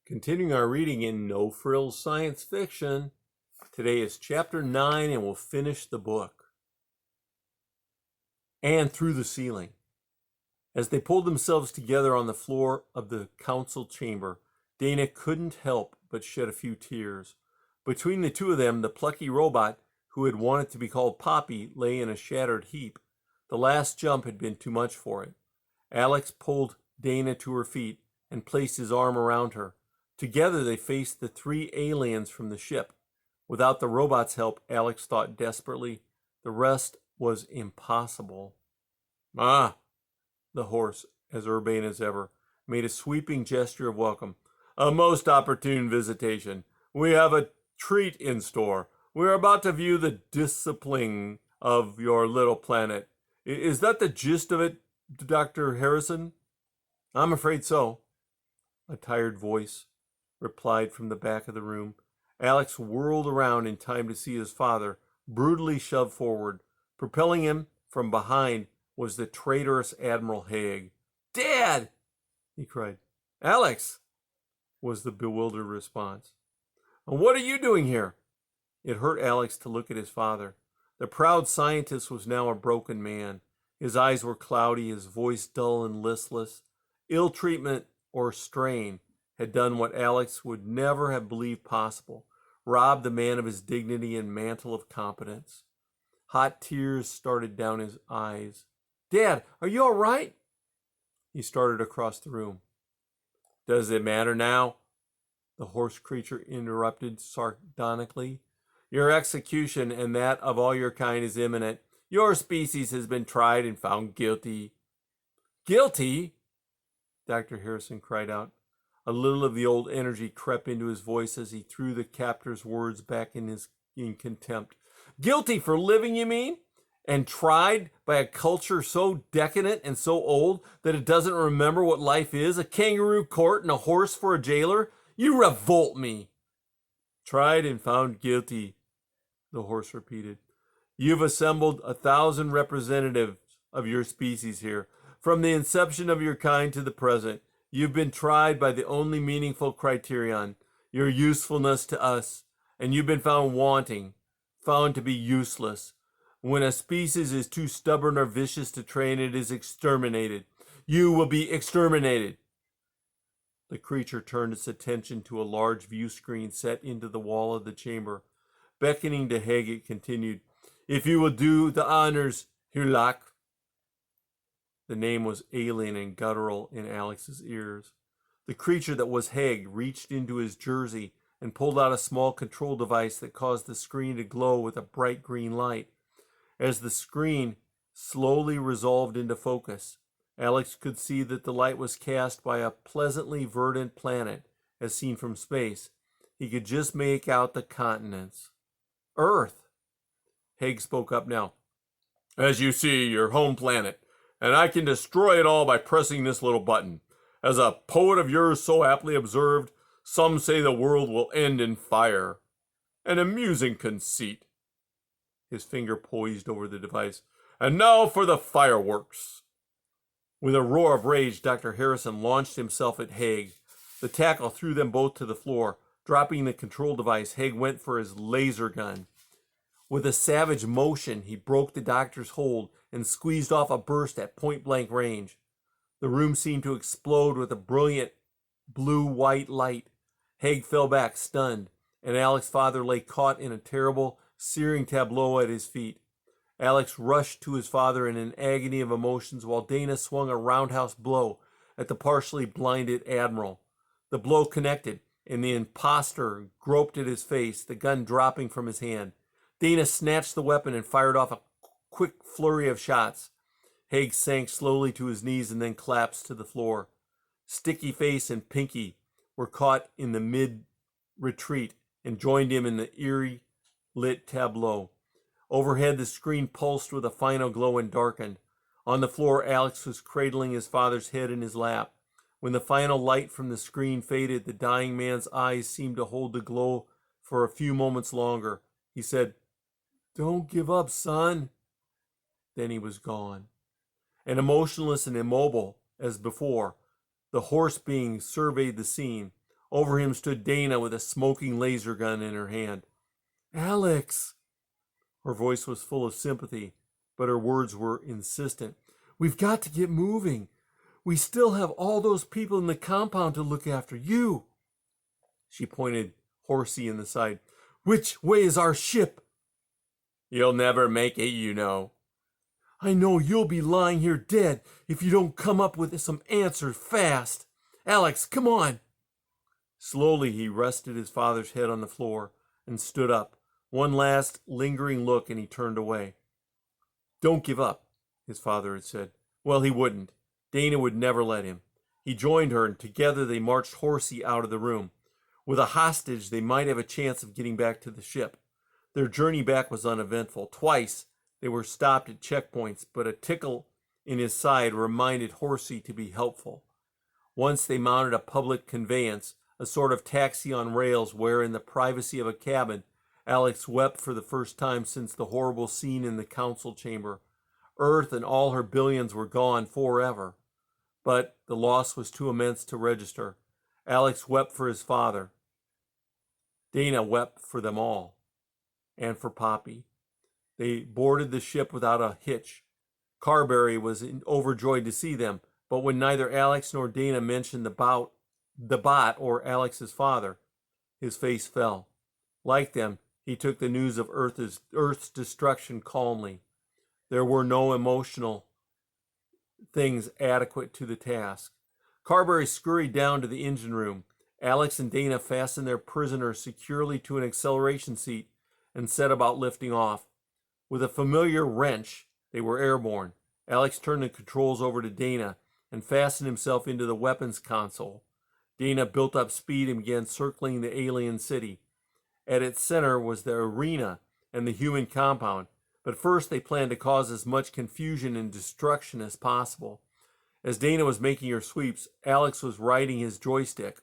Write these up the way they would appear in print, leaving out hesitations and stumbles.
Continuing our reading in No Frills Science Fiction. Today is chapter 9 and we'll finish the book. And through the ceiling. As they pulled themselves together on the floor of the council chamber, Dana couldn't help but shed a few tears. Between the two of them, the plucky robot, who had wanted to be called Poppy, lay in a shattered heap. The last jump had been too much for it. Alex pulled Dana to her feet and placed his arm around her. Together they faced the three aliens from the ship. Without the robot's help, Alex thought desperately, the rest was impossible. The horse, as urbane as ever, made a sweeping gesture of welcome. A most opportune visitation. We have a treat in store. We are about to view the discipline of your little planet. Is that the gist of it, Dr. Harrison? I'm afraid so. A tired voice replied from the back of the room. Alex whirled around in time to see his father brutally shoved forward. Propelling him from behind was the traitorous Admiral Haig. "Dad!" he cried. "Alex!" was the bewildered response. "What are you doing here?" It hurt Alex to look at his father. The proud scientist was now a broken man. His eyes were cloudy, his voice dull and listless. Ill treatment or strain had done what Alex would never have believed possible, robbed the man of his dignity and mantle of competence. Hot tears started down his eyes. "Dad, are you all right?" He started across the room. "Does it matter now?" the horse creature interrupted sardonically. "Your execution and that of all your kind is imminent. Your species has been tried and found guilty." "Guilty?" Dr. Harrison cried out. A little of the old energy crept into his voice as he threw the captor's words back in contempt. "Guilty for living, you mean? And tried by a culture so decadent and so old that it doesn't remember what life is? A kangaroo court and a horse for a jailer? You revolt me." "Tried and found guilty," the horse repeated. "You've assembled 1,000 representatives of your species here. From the inception of your kind to the present, you've been tried by the only meaningful criterion, your usefulness to us, and you've been found wanting, found to be useless. When a species is too stubborn or vicious to train, it is exterminated. You will be exterminated." The creature turned its attention to a large view screen set into the wall of the chamber. Beckoning to Haig, it continued, "If you will do the honors, Hirlak." The name was alien and guttural in Alex's ears. The creature that was Haig reached into his jersey and pulled out a small control device that caused the screen to glow with a bright green light. As the screen slowly resolved into focus, Alex could see that the light was cast by a pleasantly verdant planet, as seen from space. He could just make out the continents. "Earth." Haig spoke up now. "As you see, your home planet. And I can destroy it all by pressing this little button. As a poet of yours so aptly observed, some say the world will end in fire. An amusing conceit." His finger poised over the device. "And now for the fireworks." With a roar of rage, Dr. Harrison launched himself at Haig. The tackle threw them both to the floor. Dropping the control device, Haig went for his laser gun. With a savage motion, he broke the doctor's hold and squeezed off a burst at point-blank range. The room seemed to explode with a brilliant blue-white light. Haig fell back, stunned, and Alex's father lay caught in a terrible, searing tableau at his feet. Alex rushed to his father in an agony of emotions while Dana swung a roundhouse blow at the partially blinded Admiral. The blow connected, and the imposter groped at his face, the gun dropping from his hand. Dana snatched the weapon and fired off a quick flurry of shots. Haig sank slowly to his knees and then collapsed to the floor. Sticky Face and Pinky were caught in the mid-retreat and joined him in the eerie lit tableau. Overhead, the screen pulsed with a final glow and darkened. On the floor, Alex was cradling his father's head in his lap. When the final light from the screen faded, the dying man's eyes seemed to hold the glow for a few moments longer. He said, "Don't give up, son." Then he was gone. And emotionless and immobile as before, the horse being surveyed the scene. Over him stood Dana with a smoking laser gun in her hand. "Alex!" Her voice was full of sympathy, but her words were insistent. "We've got to get moving. We still have all those people in the compound to look after. You!" She pointed Horsey in the side. "Which way is our ship?" "You'll never make it, you know." "I know you'll be lying here dead if you don't come up with some answers fast. Alex, come on." Slowly he rested his father's head on the floor and stood up. One last lingering look and he turned away. "Don't give up," his father had said. Well, he wouldn't. Dana would never let him. He joined her and together they marched Horsey out of the room. With a hostage, they might have a chance of getting back to the ship. Their journey back was uneventful. Twice they were stopped at checkpoints, but a tickle in his side reminded Horsey to be helpful. Once they mounted a public conveyance, a sort of taxi on rails where, in the privacy of a cabin, Alex wept for the first time since the horrible scene in the council chamber. Earth and all her billions were gone forever. But the loss was too immense to register. Alex wept for his father. Dana wept for them all, and for Poppy. They boarded the ship without a hitch. Carberry was overjoyed to see them, but when neither Alex nor Dana mentioned the bot or Alex's father, his face fell. Like them, he took the news of Earth's destruction calmly. There were no emotional things adequate to the task. Carberry scurried down to the engine room. Alex and Dana fastened their prisoner securely to an acceleration seat and set about lifting off. With a familiar wrench, they were airborne. Alex turned the controls over to Dana and fastened himself into the weapons console. Dana built up speed and began circling the alien city. At its center was the arena and the human compound, but first they planned to cause as much confusion and destruction as possible. As Dana was making her sweeps, Alex was riding his joystick.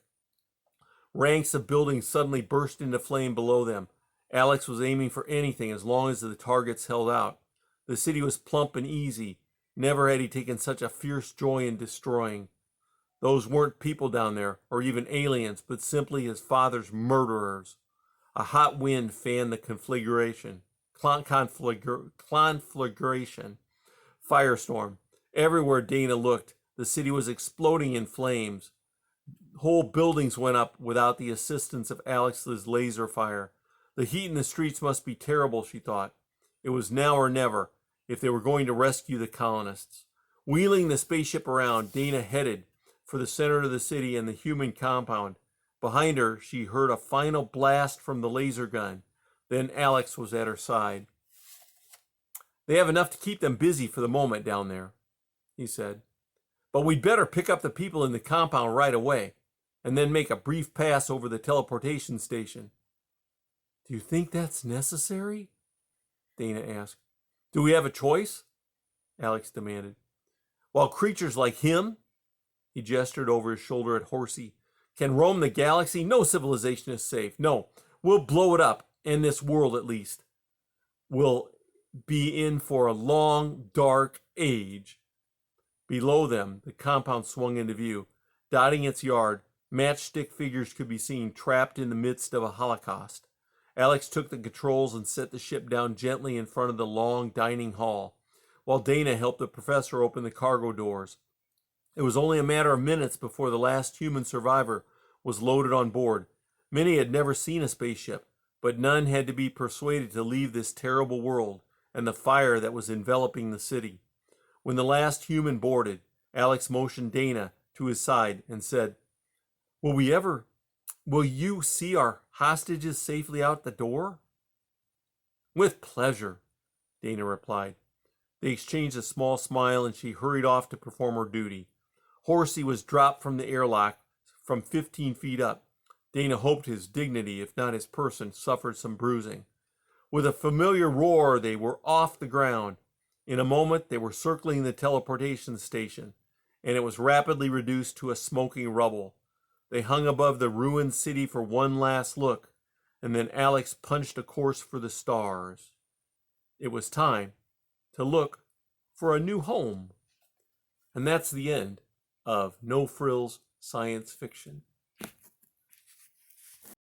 Ranks of buildings suddenly burst into flame below them. Alex was aiming for anything as long as the targets held out. The city was plump and easy. Never had he taken such a fierce joy in destroying. Those weren't people down there, or even aliens, but simply his father's murderers. A hot wind fanned the conflagration. Firestorm. Everywhere Dana looked, the city was exploding in flames. Whole buildings went up without the assistance of Alex's laser fire. The heat in the streets must be terrible, she thought. It was now or never, if they were going to rescue the colonists. Wheeling the spaceship around, Dana headed for the center of the city and the human compound. Behind her, she heard a final blast from the laser gun. Then Alex was at her side. "They have enough to keep them busy for the moment down there," he said. "But we'd better pick up the people in the compound right away, and then make a brief pass over the teleportation station." "Do you think that's necessary?" Dana asked. "Do we have a choice?" Alex demanded. "While creatures like him," he gestured over his shoulder at Horsey, "can roam the galaxy, no civilization is safe. No, we'll blow it up, and this world at least will be in for a long, dark age." Below them, the compound swung into view. Dotting its yard, matchstick figures could be seen trapped in the midst of a holocaust. Alex took the controls and set the ship down gently in front of the long dining hall, while Dana helped the professor open the cargo doors. It was only a matter of minutes before the last human survivor was loaded on board. Many had never seen a spaceship, but none had to be persuaded to leave this terrible world and the fire that was enveloping the city. When the last human boarded, Alex motioned Dana to his side and said, Will you see our hostages safely out the door?" "With pleasure," Dana replied. They exchanged a small smile and she hurried off to perform her duty. Horsey was dropped from the airlock from 15 feet up. Dana hoped his dignity, if not his person, suffered some bruising. With a familiar roar, they were off the ground. In a moment, they were circling the teleportation station, and it was rapidly reduced to a smoking rubble. They hung above the ruined city for one last look, and then Alex punched a course for the stars. It was time to look for a new home. And that's the end of No Frills Science Fiction.